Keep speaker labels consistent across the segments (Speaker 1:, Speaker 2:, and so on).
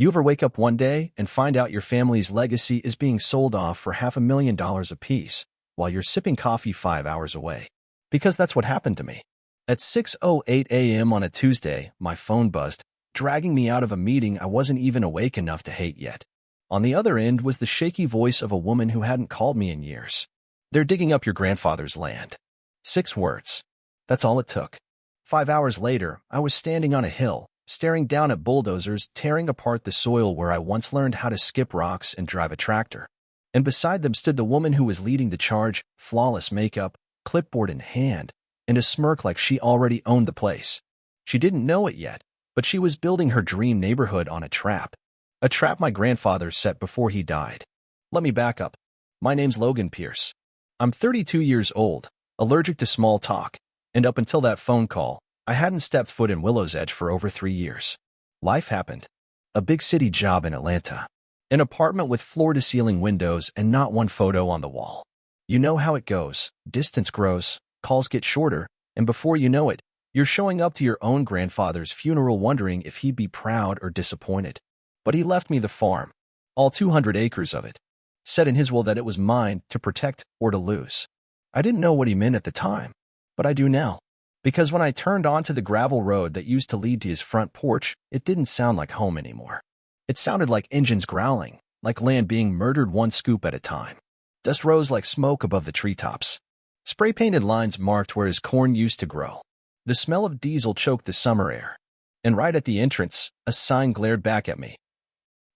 Speaker 1: You ever wake up one day and find out your family's legacy is being sold off for $500,000 apiece while you're sipping coffee 5 hours away? Because that's what happened to me. At 6:08 a.m. on a Tuesday, my phone buzzed, dragging me out of a meeting I wasn't even awake enough to hate yet. On the other end was the shaky voice of a woman who hadn't called me in years. "They're digging up your grandfather's land." 6 words. That's all it took. 5 hours later, I was standing on a hill, staring down at bulldozers tearing apart the soil where I once learned how to skip rocks and drive a tractor. And beside them stood the woman who was leading the charge, flawless makeup, clipboard in hand, and a smirk like she already owned the place. She didn't know it yet, but she was building her dream neighborhood on a trap. A trap my grandfather set before he died. Let me back up. My name's Logan Pierce. I'm 32 years old, allergic to small talk, and up until that phone call, I hadn't stepped foot in Willow's Edge for over 3 years. Life happened. A big city job in Atlanta. An apartment with floor-to-ceiling windows and not one photo on the wall. You know how it goes. Distance grows, calls get shorter, and before you know it, you're showing up to your own grandfather's funeral wondering if he'd be proud or disappointed. But he left me the farm, all 200 acres of it. Said in his will that it was mine to protect or to lose. I didn't know what he meant at the time, but I do now. Because when I turned onto the gravel road that used to lead to his front porch, it didn't sound like home anymore. It sounded like engines growling, like land being murdered one scoop at a time. Dust rose like smoke above the treetops. Spray-painted lines marked where his corn used to grow. The smell of diesel choked the summer air. And right at the entrance, a sign glared back at me.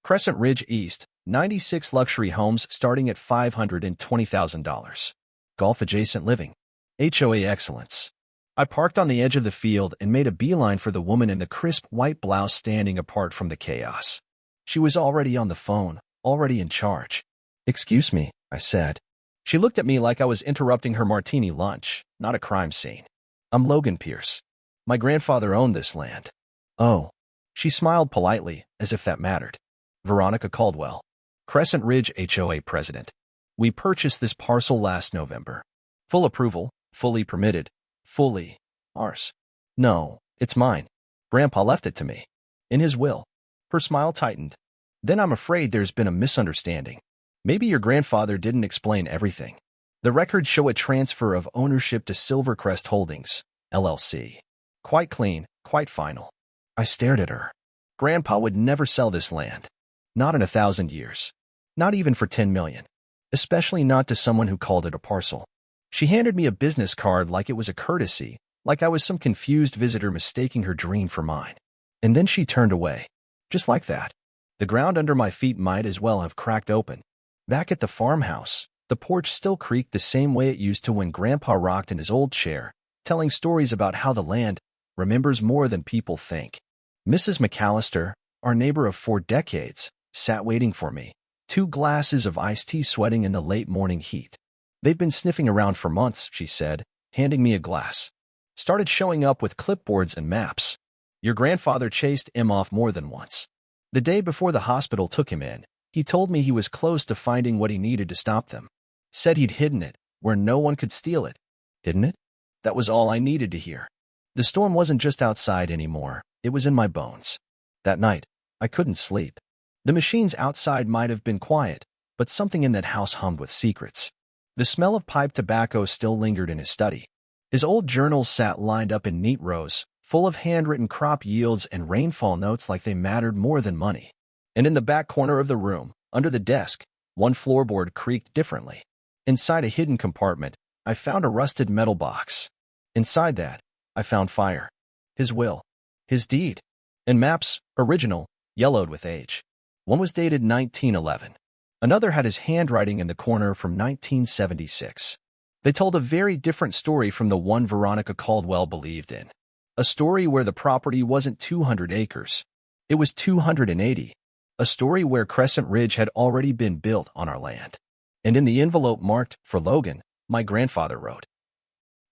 Speaker 1: Crescent Ridge East, 96 luxury homes starting at $520,000. Golf-adjacent living. HOA excellence. I parked on the edge of the field and made a beeline for the woman in the crisp white blouse standing apart from the chaos. She was already on the phone, already in charge. "Excuse me," I said. She looked at me like I was interrupting her martini lunch, not a crime scene. "I'm Logan Pierce. My grandfather owned this land." "Oh." She smiled politely, as if that mattered. "Veronica Caldwell, Crescent Ridge HOA president. We purchased this parcel last November. Full approval, fully permitted, fully ours." "No, it's mine. Grandpa left it to me. In his will." Her smile tightened. "Then I'm afraid there's been a misunderstanding. Maybe your grandfather didn't explain everything. The records show a transfer of ownership to Silvercrest Holdings, LLC. Quite clean, quite final." I stared at her. Grandpa would never sell this land. Not in 1,000 years. Not even for $10 million. Especially not to someone who called it a parcel. She handed me a business card like it was a courtesy, like I was some confused visitor mistaking her dream for mine. And then she turned away. Just like that. The ground under my feet might as well have cracked open. Back at the farmhouse, the porch still creaked the same way it used to when Grandpa rocked in his old chair, telling stories about how the land remembers more than people think. Mrs. McAllister, our neighbor of 4 decades, sat waiting for me, 2 glasses of iced tea sweating in the late morning heat. "They've been sniffing around for months," she said, handing me a glass. "Started showing up with clipboards and maps. Your grandfather chased him off more than once. The day before the hospital took him in, he told me he was close to finding what he needed to stop them. Said he'd hidden it, where no one could steal it. Hidden it? That was all I needed to hear. The storm wasn't just outside anymore, it was in my bones. That night, I couldn't sleep. The machines outside might have been quiet, but something in that house hummed with secrets. The smell of pipe tobacco still lingered in his study. His old journals sat lined up in neat rows, full of handwritten crop yields and rainfall notes like they mattered more than money. And in the back corner of the room, under the desk, one floorboard creaked differently. Inside a hidden compartment, I found a rusted metal box. Inside that, I found fire. His will. His deed. And maps, original, yellowed with age. One was dated 1911. Another had his handwriting in the corner from 1976. They told a very different story from the one Veronica Caldwell believed in. A story where the property wasn't 200 acres. It was 280. A story where Crescent Ridge had already been built on our land. And in the envelope marked, "For Logan," my grandfather wrote,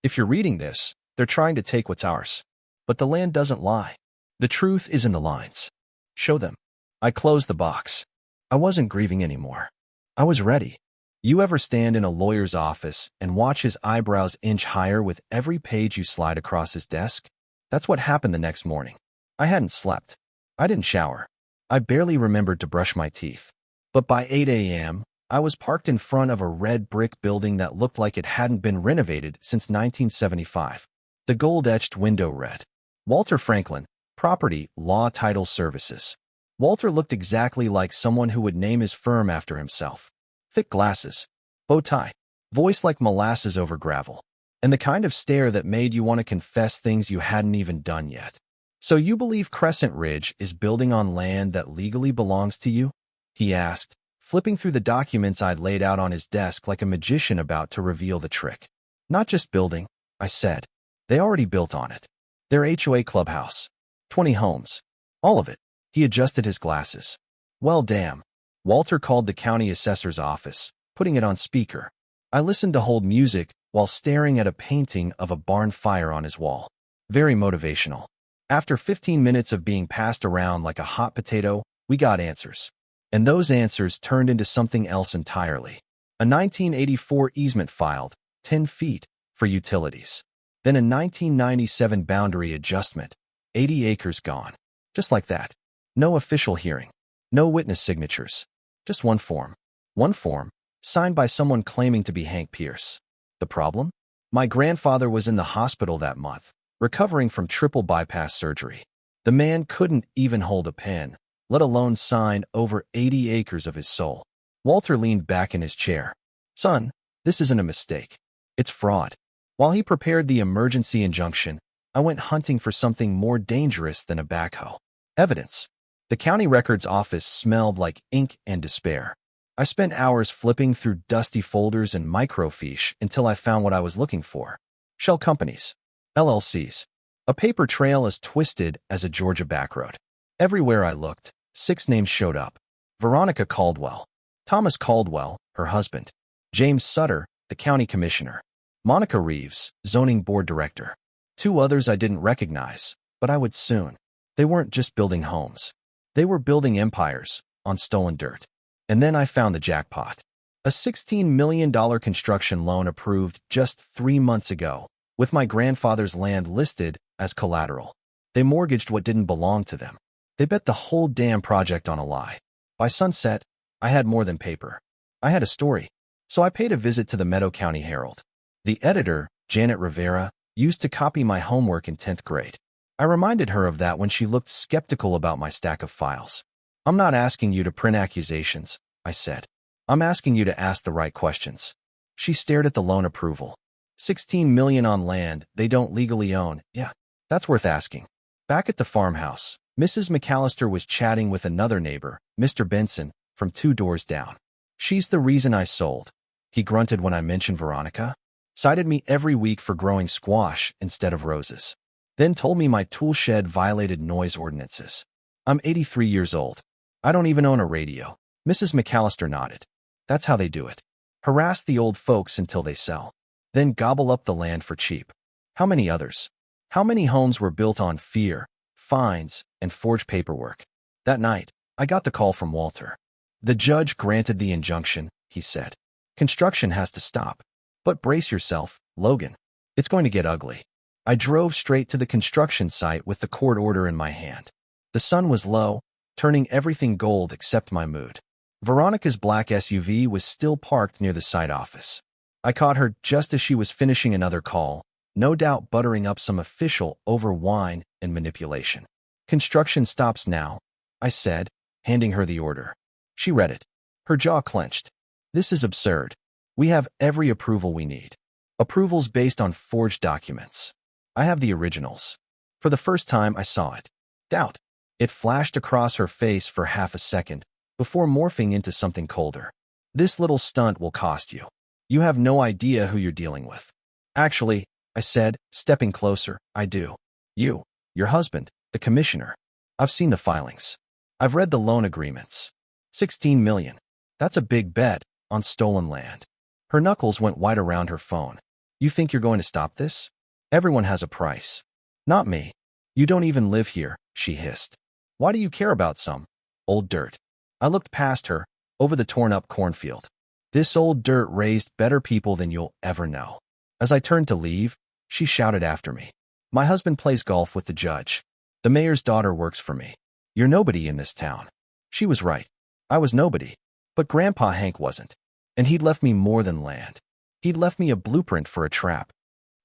Speaker 1: "If you're reading this, they're trying to take what's ours. But the land doesn't lie. The truth is in the lines. Show them." I closed the box. I wasn't grieving anymore. I was ready. You ever stand in a lawyer's office and watch his eyebrows inch higher with every page you slide across his desk? That's what happened the next morning. I hadn't slept. I didn't shower. I barely remembered to brush my teeth. But by 8 a.m., I was parked in front of a red brick building that looked like it hadn't been renovated since 1975. The gold-etched window read, Walter Franklin, Property Law Title Services. Walter looked exactly like someone who would name his firm after himself. Thick glasses, bow tie, voice like molasses over gravel, and the kind of stare that made you want to confess things you hadn't even done yet. So you believe Crescent Ridge is building on land that legally belongs to you? He asked, flipping through the documents I'd laid out on his desk like a magician about to reveal the trick. Not just building, I said. They already built on it. Their HOA clubhouse. 20 homes. All of it. He adjusted his glasses. Well, damn. Walter called the county assessor's office, putting it on speaker. I listened to hold music while staring at a painting of a barn fire on his wall. Very motivational. After 15 minutes of being passed around like a hot potato, we got answers. And those answers turned into something else entirely. A 1984 easement filed, 10 feet, for utilities. Then a 1997 boundary adjustment, 80 acres gone. Just like that. No official hearing. No witness signatures. Just one form. One form, signed by someone claiming to be Hank Pierce. The problem? My grandfather was in the hospital that month, recovering from triple bypass surgery. The man couldn't even hold a pen, let alone sign over 80 acres of his soul. Walter leaned back in his chair. Son, this isn't a mistake. It's fraud. While he prepared the emergency injunction, I went hunting for something more dangerous than a backhoe. Evidence. The county records office smelled like ink and despair. I spent hours flipping through dusty folders and microfiche until I found what I was looking for. Shell companies. LLCs. A paper trail as twisted as a Georgia backroad. Everywhere I looked, 6 names showed up. Veronica Caldwell. Thomas Caldwell, her husband. James Sutter, the county commissioner. Monica Reeves, zoning board director. 2 others I didn't recognize, but I would soon. They weren't just building homes. They were building empires on stolen dirt. And then I found the jackpot. A $16 million construction loan approved just 3 months ago, with my grandfather's land listed as collateral. They mortgaged what didn't belong to them. They bet the whole damn project on a lie. By sunset, I had more than paper. I had a story. So I paid a visit to the Meadow County Herald. The editor, Janet Rivera, used to copy my homework in 10th grade. I reminded her of that when she looked skeptical about my stack of files. I'm not asking you to print accusations, I said. I'm asking you to ask the right questions. She stared at the loan approval. $16 million on land they don't legally own. Yeah, that's worth asking. Back at the farmhouse, Mrs. McAllister was chatting with another neighbor, Mr. Benson, from 2 doors down. She's the reason I sold. He grunted when I mentioned Veronica. Cited me every week for growing squash instead of roses. Then told me my tool shed violated noise ordinances. I'm 83 years old. I don't even own a radio. Mrs. McAllister nodded. That's how they do it. Harass the old folks until they sell. Then gobble up the land for cheap. How many others? How many homes were built on fear, fines, and forged paperwork? That night, I got the call from Walter. The judge granted the injunction, he said. Construction has to stop. But brace yourself, Logan. It's going to get ugly. I drove straight to the construction site with the court order in my hand. The sun was low, turning everything gold except my mood. Veronica's black SUV was still parked near the site office. I caught her just as she was finishing another call, no doubt buttering up some official over wine and manipulation. Construction stops now, I said, handing her the order. She read it. Her jaw clenched. This is absurd. We have every approval we need. Approvals based on forged documents. I have the originals. For the first time, I saw it. Doubt. It flashed across her face for half a second, before morphing into something colder. This little stunt will cost you. You have no idea who you're dealing with. Actually, I said, stepping closer, I do. You, your husband, the commissioner. I've seen the filings. I've read the loan agreements. 16 million. That's a big bet on stolen land. Her knuckles went white around her phone. You think you're going to stop this? Everyone has a price. Not me. You don't even live here, she hissed. Why do you care about some old dirt? I looked past her, over the torn-up cornfield. This old dirt raised better people than you'll ever know. As I turned to leave, she shouted after me. My husband plays golf with the judge. The mayor's daughter works for me. You're nobody in this town. She was right. I was nobody. But Grandpa Hank wasn't. And he'd left me more than land. He'd left me a blueprint for a trap.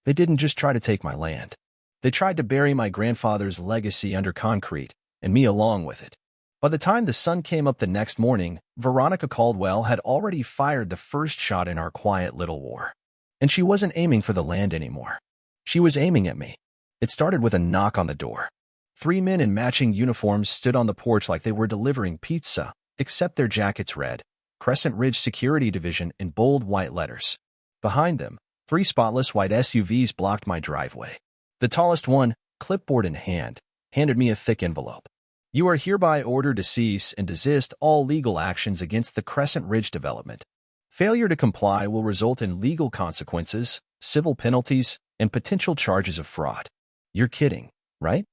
Speaker 1: They didn't just try to take my land. They tried to bury my grandfather's legacy under concrete, and me along with it. By the time the sun came up the next morning, Veronica Caldwell had already fired the first shot in our quiet little war. And she wasn't aiming for the land anymore. She was aiming at me. It started with a knock on the door. 3 men in matching uniforms stood on the porch like they were delivering pizza, except their jackets read, Crescent Ridge Security Division in bold white letters. Behind them, 3 spotless white SUVs blocked my driveway. The tallest one, clipboard in hand, handed me a thick envelope. You are hereby ordered to cease and desist all legal actions against the Crescent Ridge development. Failure to comply will result in legal consequences, civil penalties, and potential charges of fraud. You're kidding, right?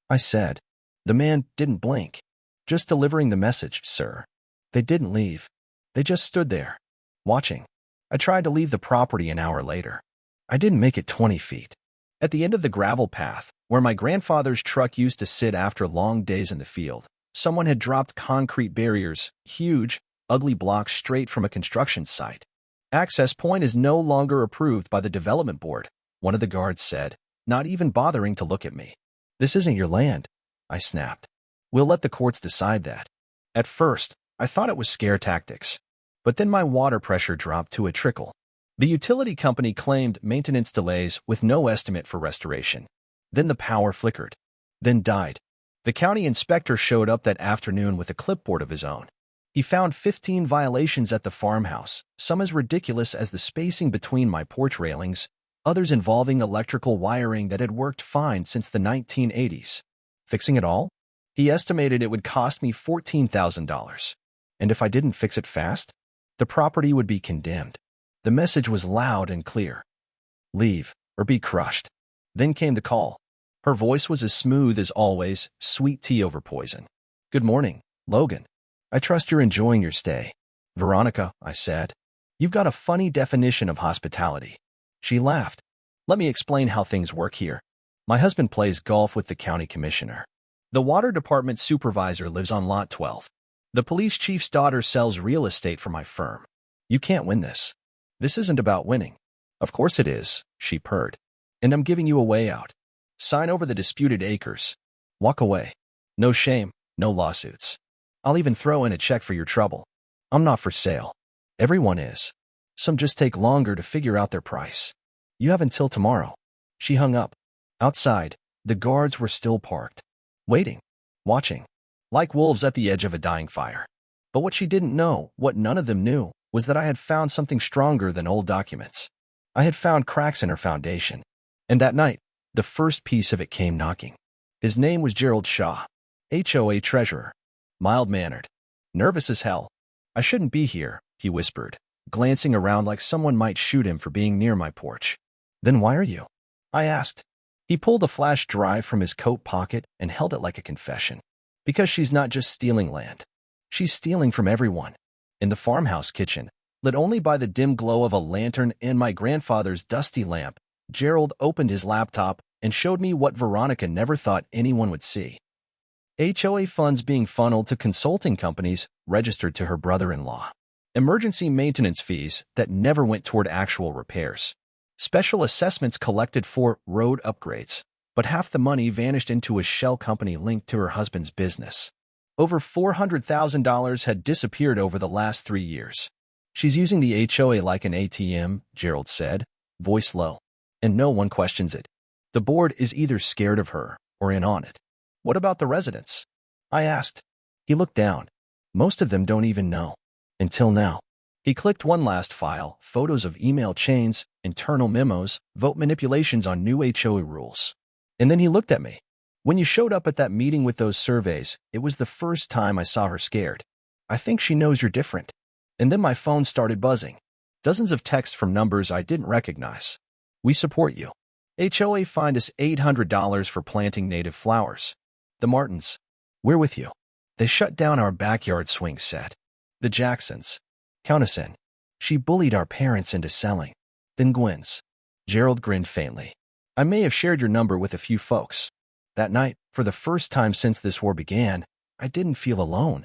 Speaker 1: I said. The man didn't blink. Just delivering the message, sir. They didn't leave. They just stood there, watching. I tried to leave the property an hour later. I didn't make it 20 feet. At the end of the gravel path, where my grandfather's truck used to sit after long days in the field, someone had dropped concrete barriers, huge, ugly blocks straight from a construction site. Access point is no longer approved by the development board, one of the guards said, not even bothering to look at me. This isn't your land, I snapped. We'll let the courts decide that. At first, I thought it was scare tactics. But then my water pressure dropped to a trickle. The utility company claimed maintenance delays with no estimate for restoration. Then the power flickered. Then died. The county inspector showed up that afternoon with a clipboard of his own. He found 15 violations at the farmhouse, some as ridiculous as the spacing between my porch railings, others involving electrical wiring that had worked fine since the 1980s. Fixing it all? He estimated it would cost me $14,000. And if I didn't fix it fast, the property would be condemned. The message was loud and clear. Leave, or be crushed. Then came the call. Her voice was as smooth as always, sweet tea over poison. Good morning, Logan. I trust you're enjoying your stay. Veronica, I said. You've got a funny definition of hospitality. She laughed. Let me explain how things work here. My husband plays golf with the county commissioner. The water department supervisor lives on lot 12. The police chief's daughter sells real estate for my firm. You can't win this. This isn't about winning. Of course it is, she purred. And I'm giving you a way out. Sign over the disputed acres. Walk away. No shame, no lawsuits. I'll even throw in a check for your trouble. I'm not for sale. Everyone is. Some just take longer to figure out their price. You have until tomorrow. She hung up. Outside, the guards were still parked. Waiting. Watching. Like wolves at the edge of a dying fire. But what she didn't know, what none of them knew, was that I had found something stronger than old documents. I had found cracks in her foundation. And that night, the first piece of it came knocking. His name was Gerald Shaw, HOA treasurer. Mild-mannered. Nervous as hell. I shouldn't be here, he whispered, glancing around like someone might shoot him for being near my porch. Then why are you? I asked. He pulled a flash drive from his coat pocket and held it like a confession. Because she's not just stealing land. She's stealing from everyone. In the farmhouse kitchen, lit only by the dim glow of a lantern and my grandfather's dusty lamp, Gerald opened his laptop and showed me what Veronica never thought anyone would see. HOA funds being funneled to consulting companies registered to her brother-in-law. Emergency maintenance fees that never went toward actual repairs. Special assessments collected for road upgrades, but half the money vanished into a shell company linked to her husband's business. Over $400,000 had disappeared over the last 3 years. She's using the HOA like an ATM, Gerald said, voice low. And no one questions it. The board is either scared of her or in on it. What about the residents? I asked. He looked down. Most of them don't even know. Until now. He clicked one last file, photos of email chains, internal memos, vote manipulations on new HOA rules. And then he looked at me. When you showed up at that meeting with those surveys, it was the first time I saw her scared. I think she knows you're different. And then my phone started buzzing. Dozens of texts from numbers I didn't recognize. We support you. HOA fined us $800 for planting native flowers. The Martins. We're with you. They shut down our backyard swing set. The Jacksons. Count us in. She bullied our parents into selling. Then Gwen's. Gerald grinned faintly. I may have shared your number with a few folks. That night, for the first time since this war began, I didn't feel alone.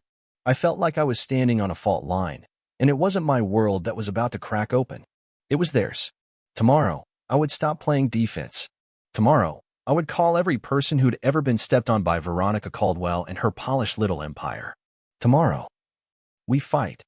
Speaker 1: I felt like I was standing on a fault line, and it wasn't my world that was about to crack open. It was theirs. Tomorrow, I would stop playing defense. Tomorrow, I would call every person who'd ever been stepped on by Veronica Caldwell and her polished little empire. Tomorrow, we fight.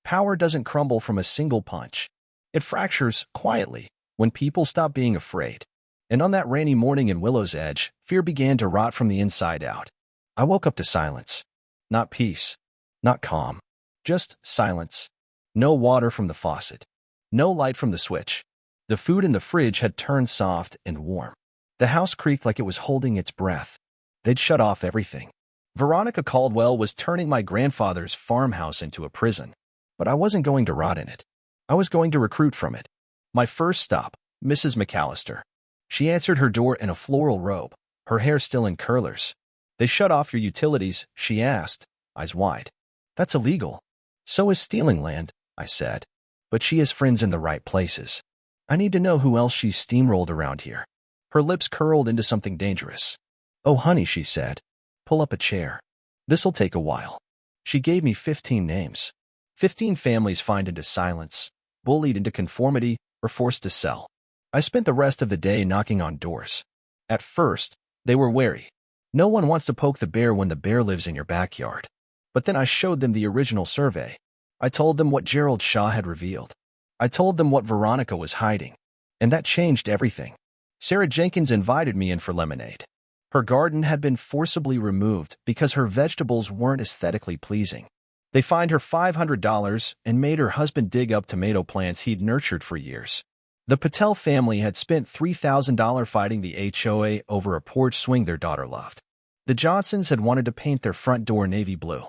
Speaker 1: Power doesn't crumble from a single punch. It fractures quietly when people stop being afraid. And on that rainy morning in Willow's Edge, fear began to rot from the inside out. I woke up to silence. Not peace. Not calm. Just silence. No water from the faucet. No light from the switch. The food in the fridge had turned soft and warm. The house creaked like it was holding its breath. They'd shut off everything. Veronica Caldwell was turning my grandfather's farmhouse into a prison. But I wasn't going to rot in it. I was going to recruit from it. My first stop, Mrs. McAllister. She answered her door in a floral robe, her hair still in curlers. They shut off your utilities, she asked, eyes wide. That's illegal. So is stealing land, I said. But she has friends in the right places. I need to know who else she's steamrolled around here. Her lips curled into something dangerous. Oh, honey, she said. Pull up a chair. This'll take a while. She gave me 15 names. 15 families fined into silence, bullied into conformity, or forced to sell. I spent the rest of the day knocking on doors. At first, they were wary. No one wants to poke the bear when the bear lives in your backyard. But then I showed them the original survey. I told them what Gerald Shaw had revealed. I told them what Veronica was hiding. And that changed everything. Sarah Jenkins invited me in for lemonade. Her garden had been forcibly removed because her vegetables weren't aesthetically pleasing. They fined her $500 and made her husband dig up tomato plants he'd nurtured for years. The Patel family had spent $3,000 fighting the HOA over a porch swing their daughter loved. The Johnsons had wanted to paint their front door navy blue.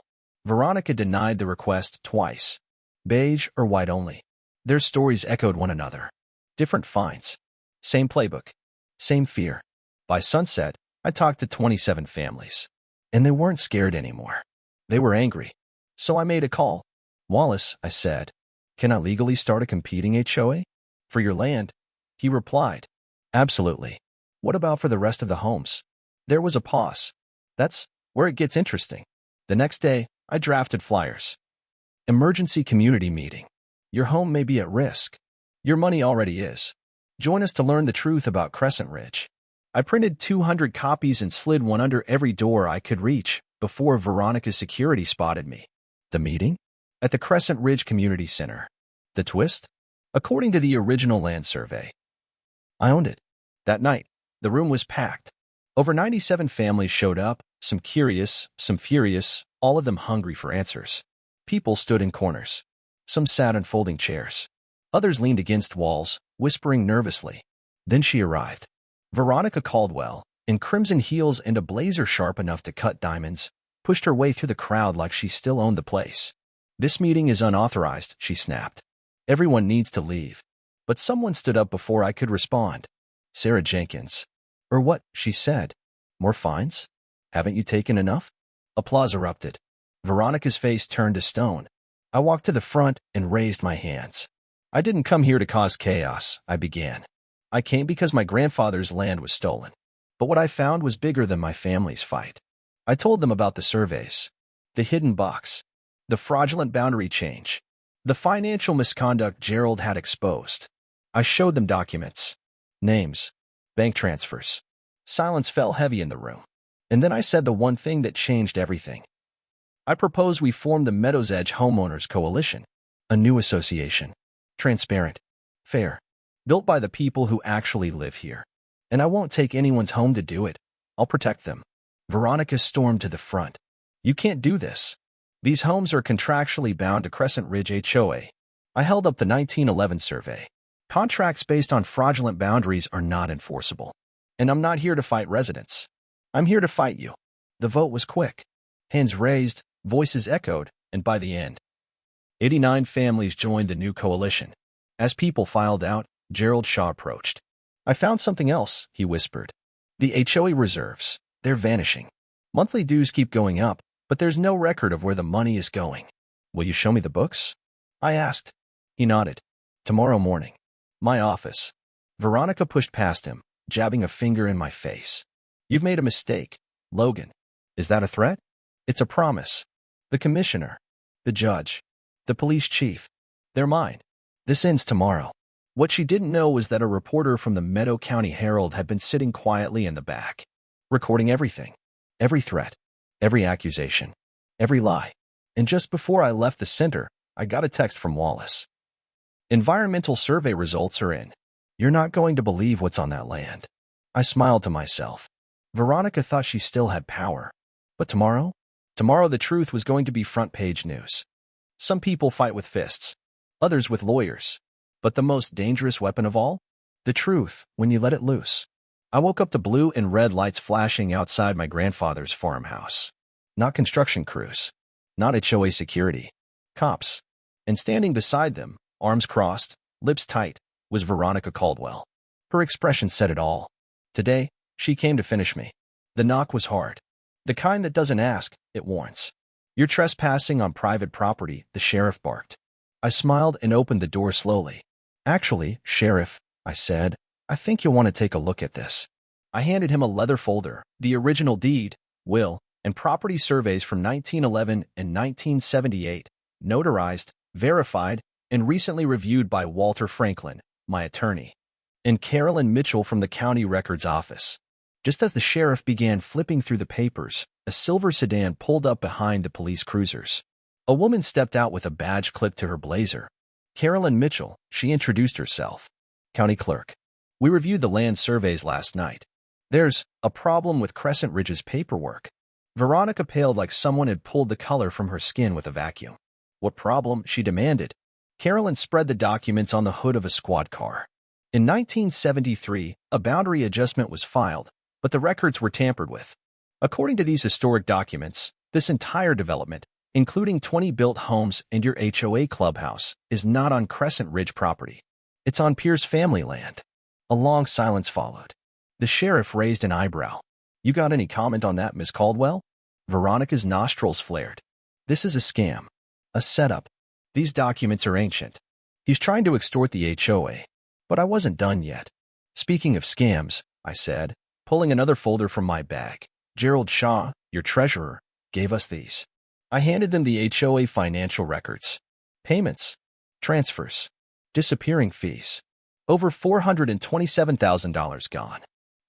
Speaker 1: Veronica denied the request twice. Beige or white only. Their stories echoed one another. Different fines. Same playbook. Same fear. By sunset, I talked to 27 families. And they weren't scared anymore. They were angry. So I made a call. Wallace, I said, can I legally start a competing HOA? For your land? He replied, absolutely. What about for the rest of the homes? There was a pause. That's where it gets interesting. The next day, I drafted flyers. Emergency community meeting. Your home may be at risk. Your money already is. Join us to learn the truth about Crescent Ridge. I printed 200 copies and slid one under every door I could reach before Veronica's security spotted me. The meeting? At the Crescent Ridge Community Center. The twist? According to the original land survey. I owned it. That night, the room was packed. Over 97 families showed up, some curious, some furious, all of them hungry for answers. People stood in corners. Some sat in folding chairs. Others leaned against walls, whispering nervously. Then she arrived. Veronica Caldwell, in crimson heels and a blazer sharp enough to cut diamonds, pushed her way through the crowd like she still owned the place. This meeting is unauthorized, she snapped. Everyone needs to leave. But someone stood up before I could respond. Sarah Jenkins. Or what, she said. More fines? Haven't you taken enough? Applause erupted. Veronica's face turned to stone. I walked to the front and raised my hands. I didn't come here to cause chaos, I began. I came because my grandfather's land was stolen. But what I found was bigger than my family's fight. I told them about the surveys, the hidden box, the fraudulent boundary change, the financial misconduct Gerald had exposed. I showed them documents, names, bank transfers. Silence fell heavy in the room. And then I said the one thing that changed everything. I propose we form the Meadows Edge Homeowners Coalition, a new association, transparent, fair, built by the people who actually live here. And I won't take anyone's home to do it. I'll protect them. Veronica stormed to the front. You can't do this. These homes are contractually bound to Crescent Ridge HOA. I held up the 1911 survey. Contracts based on fraudulent boundaries are not enforceable. And I'm not here to fight residents. I'm here to fight you. The vote was quick. Hands raised, voices echoed, and by the end, 89 families joined the new coalition. As people filed out, Gerald Shaw approached. I found something else, he whispered. The HOA reserves. They're vanishing. Monthly dues keep going up, but there's no record of where the money is going. Will you show me the books? I asked. He nodded. Tomorrow morning. My office. Veronica pushed past him, jabbing a finger in my face. You've made a mistake, Logan. Is that a threat? It's a promise. The commissioner, the judge, the police chief. They're mine. This ends tomorrow. What she didn't know was that a reporter from the Meadow County Herald had been sitting quietly in the back, recording everything, every threat, every accusation, every lie. And just before I left the center, I got a text from Wallace. Environmental survey results are in. You're not going to believe what's on that land. I smiled to myself. Veronica thought she still had power. But tomorrow? Tomorrow the truth was going to be front-page news. Some people fight with fists, others with lawyers. But the most dangerous weapon of all? The truth, when you let it loose. I woke up to blue and red lights flashing outside my grandfather's farmhouse. Not construction crews. Not HOA security. Cops. And standing beside them, arms crossed, lips tight, was Veronica Caldwell. Her expression said it all. Today, she came to finish me. The knock was hard. The kind that doesn't ask, it warns. You're trespassing on private property, the sheriff barked. I smiled and opened the door slowly. Actually, Sheriff, I said, I think you'll want to take a look at this. I handed him a leather folder, the original deed, will, and property surveys from 1911 and 1978, notarized, verified, and recently reviewed by Walter Franklin, my attorney, and Carolyn Mitchell from the county records office. Just as the sheriff began flipping through the papers, a silver sedan pulled up behind the police cruisers. A woman stepped out with a badge clipped to her blazer. Carolyn Mitchell, she introduced herself. County clerk. We reviewed the land surveys last night. There's a problem with Crescent Ridge's paperwork. Veronica paled like someone had pulled the color from her skin with a vacuum. What problem? She demanded. Carolyn spread the documents on the hood of a squad car. In 1973, a boundary adjustment was filed, but the records were tampered with. According to these historic documents, this entire development, including 20 built homes and your HOA clubhouse, is not on Crescent Ridge property. It's on Pierce family land. A long silence followed. The sheriff raised an eyebrow. You got any comment on that, Miss Caldwell? Veronica's nostrils flared. This is a scam. A setup. These documents are ancient. He's trying to extort the HOA. But I wasn't done yet. Speaking of scams, I said, pulling another folder from my bag. Gerald Shaw, your treasurer, gave us these. I handed them the HOA financial records. Payments. Transfers. Disappearing fees. Over $427,000 gone.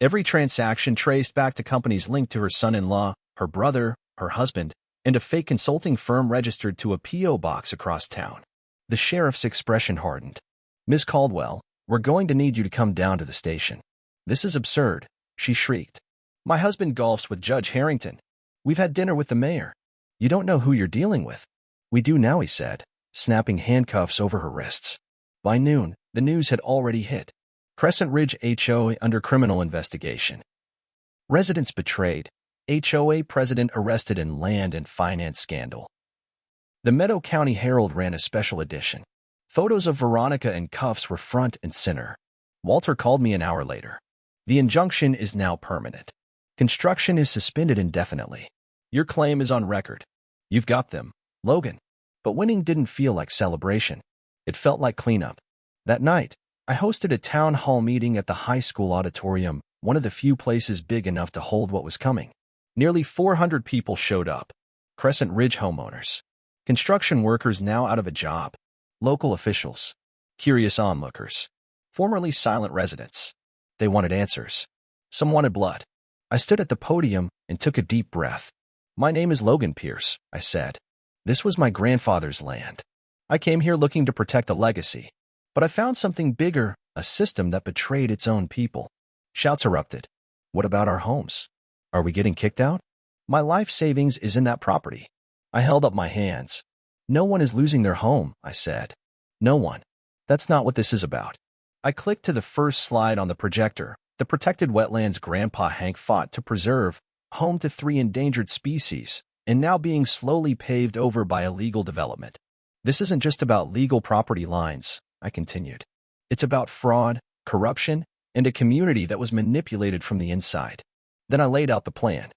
Speaker 1: Every transaction traced back to companies linked to her son-in-law, her brother, her husband, and a fake consulting firm registered to a P.O. box across town. The sheriff's expression hardened. Miss Caldwell, we're going to need you to come down to the station. This is absurd, she shrieked. My husband golfs with Judge Harrington. We've had dinner with the mayor. You don't know who you're dealing with. We do now, he said, snapping handcuffs over her wrists. By noon, the news had already hit. Crescent Ridge HOA under criminal investigation. Residents betrayed. HOA president arrested in land and finance scandal. The Meadow County Herald ran a special edition. Photos of Veronica in cuffs were front and center. Walter called me an hour later. The injunction is now permanent. Construction is suspended indefinitely. Your claim is on record. You've got them, Logan. But winning didn't feel like celebration. It felt like cleanup. That night, I hosted a town hall meeting at the high school auditorium, one of the few places big enough to hold what was coming. Nearly 400 people showed up. Crescent Ridge homeowners. Construction workers now out of a job. Local officials. Curious onlookers. Formerly silent residents. They wanted answers. Some wanted blood. I stood at the podium and took a deep breath. My name is Logan Pierce, I said. This was my grandfather's land. I came here looking to protect a legacy. But I found something bigger, a system that betrayed its own people. Shouts erupted. What about our homes? Are we getting kicked out? My life savings is in that property. I held up my hands. No one is losing their home, I said. No one. That's not what this is about. I clicked to the first slide on the projector, the protected wetlands Grandpa Hank fought to preserve, home to 3 endangered species, and now being slowly paved over by illegal development. This isn't just about legal property lines, I continued. It's about fraud, corruption, and a community that was manipulated from the inside. Then I laid out the plan.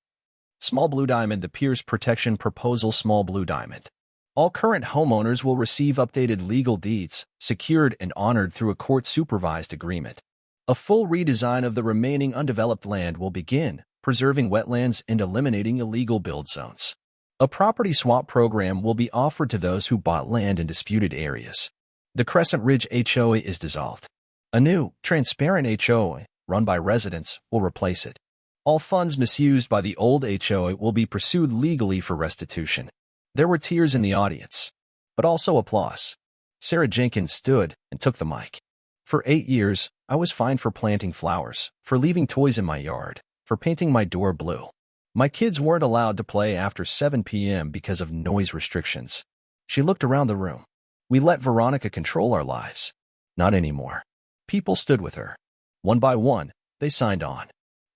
Speaker 1: Small Blue Diamond, the Pierce Protection Proposal. Small Blue Diamond. All current homeowners will receive updated legal deeds, secured and honored through a court-supervised agreement. A full redesign of the remaining undeveloped land will begin, preserving wetlands and eliminating illegal build zones. A property swap program will be offered to those who bought land in disputed areas. The Crescent Ridge HOA is dissolved. A new, transparent HOA, run by residents, will replace it. All funds misused by the old HOA will be pursued legally for restitution. There were tears in the audience, but also applause. Sarah Jenkins stood and took the mic. For 8 years, I was fined for planting flowers, for leaving toys in my yard, for painting my door blue. My kids weren't allowed to play after 7 p.m. because of noise restrictions. She looked around the room. We let Veronica control our lives. Not anymore. People stood with her. One by one, they signed on.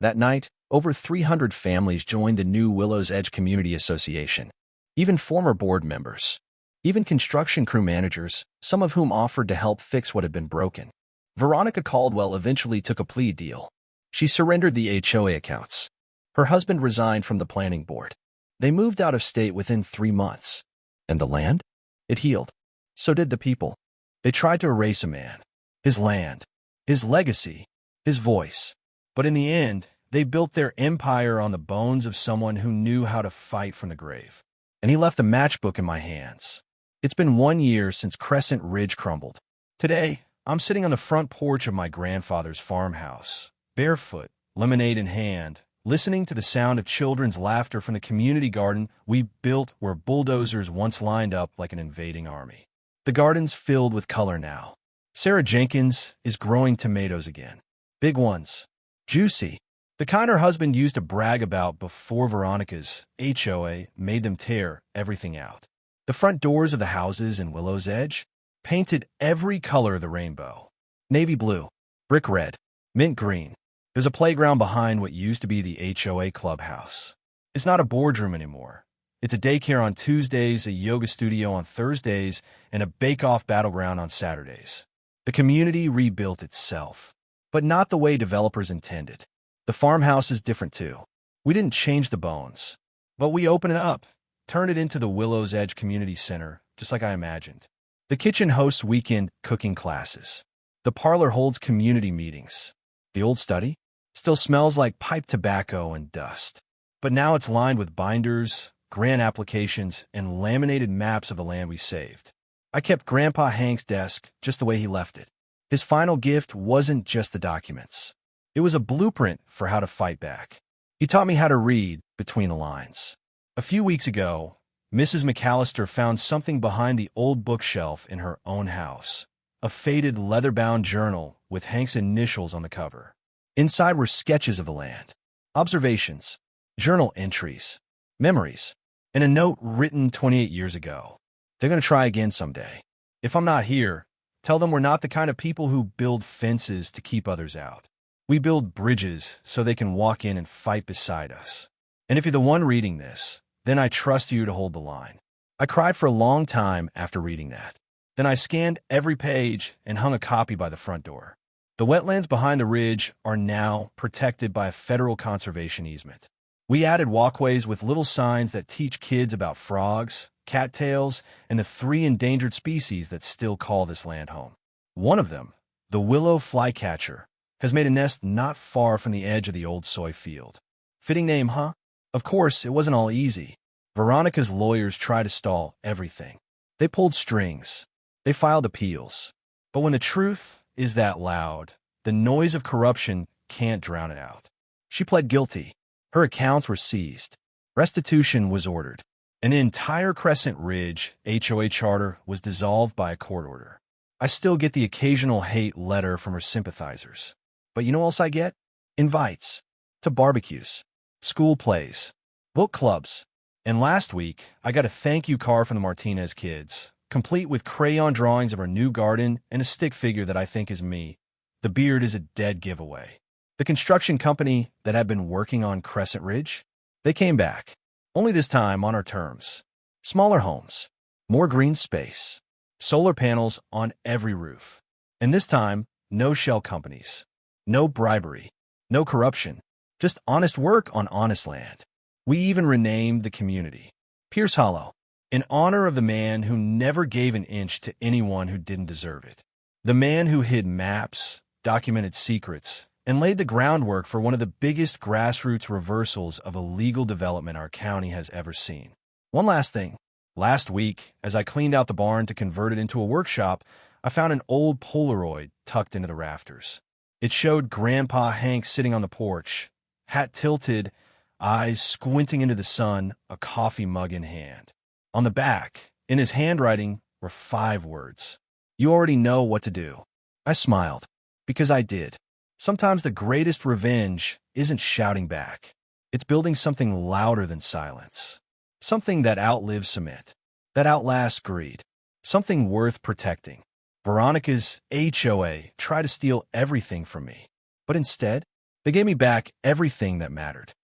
Speaker 1: That night, over 300 families joined the new Willow's Edge Community Association. Even former board members. Even construction crew managers, some of whom offered to help fix what had been broken. Veronica Caldwell eventually took a plea deal. She surrendered the HOA accounts. Her husband resigned from the planning board. They moved out of state within 3 months. And the land? It healed. So did the people. They tried to erase a man, his land, his legacy, his voice. But in the end, they built their empire on the bones of someone who knew how to fight from the grave. And he left the matchbook in my hands. It's been 1 year since Crescent Ridge crumbled. Today, I'm sitting on the front porch of my grandfather's farmhouse, barefoot, lemonade in hand, listening to the sound of children's laughter from the community garden we built where bulldozers once lined up like an invading army. The garden's filled with color now. Sarah Jenkins is growing tomatoes again. Big ones. Juicy. The kind her husband used to brag about before Veronica's HOA made them tear everything out. The front doors of the houses in Willow's Edge, painted every color of the rainbow. Navy blue, brick red, mint green. There's a playground behind what used to be the HOA clubhouse. It's not a boardroom anymore. It's a daycare on Tuesdays, a yoga studio on Thursdays, and a bake-off battleground on Saturdays. The community rebuilt itself, but not the way developers intended. The farmhouse is different too. We didn't change the bones, but we opened it up, turned it into the Willow's Edge Community Center, just like I imagined. The kitchen hosts weekend cooking classes. The parlor holds community meetings. The old study still smells like pipe tobacco and dust, but now it's lined with binders, grant applications, and laminated maps of the land we saved. I kept Grandpa Hank's desk just the way he left it. His final gift wasn't just the documents. It was a blueprint for how to fight back. He taught me how to read between the lines. A few weeks ago, Mrs. McAllister found something behind the old bookshelf in her own house, a faded leather-bound journal with Hank's initials on the cover. Inside were sketches of the land, observations, journal entries, memories, and a note written 28 years ago. They're going to try again someday. If I'm not here, tell them we're not the kind of people who build fences to keep others out. We build bridges so they can walk in and fight beside us. And if you're the one reading this, then I trust you to hold the line. I cried for a long time after reading that. Then I scanned every page and hung a copy by the front door. The wetlands behind the ridge are now protected by a federal conservation easement. We added walkways with little signs that teach kids about frogs, cattails, and the 3 endangered species that still call this land home. One of them, the willow flycatcher, has made a nest not far from the edge of the old soy field. Fitting name, huh? Of course, it wasn't all easy. Veronica's lawyers tried to stall everything. They pulled strings. They filed appeals. But when the truth is that loud, the noise of corruption can't drown it out. She pled guilty. Her accounts were seized. Restitution was ordered. An entire Crescent Ridge HOA charter was dissolved by a court order. I still get the occasional hate letter from her sympathizers. But you know what else I get? Invites to barbecues, school plays, book clubs. And last week, I got a thank you card from the Martinez kids, complete with crayon drawings of our new garden and a stick figure that I think is me. The beard is a dead giveaway. The construction company that had been working on Crescent Ridge, they came back. Only this time on our terms. Smaller homes, more green space, solar panels on every roof. And this time, no shell companies, no bribery, no corruption, just honest work on honest land. We even renamed the community Pierce Hollow, in honor of the man who never gave an inch to anyone who didn't deserve it. The man who hid maps, documented secrets, and laid the groundwork for one of the biggest grassroots reversals of illegal development our county has ever seen. One last thing. Last week, as I cleaned out the barn to convert it into a workshop, I found an old Polaroid tucked into the rafters. It showed Grandpa Hank sitting on the porch, hat tilted, eyes squinting into the sun, a coffee mug in hand. On the back, in his handwriting, were 5 words. "You already know what to do." I smiled, because I did. Sometimes the greatest revenge isn't shouting back. It's building something louder than silence. Something that outlives cement, that outlasts greed. Something worth protecting. Veronica's HOA tried to steal everything from me. But instead, they gave me back everything that mattered.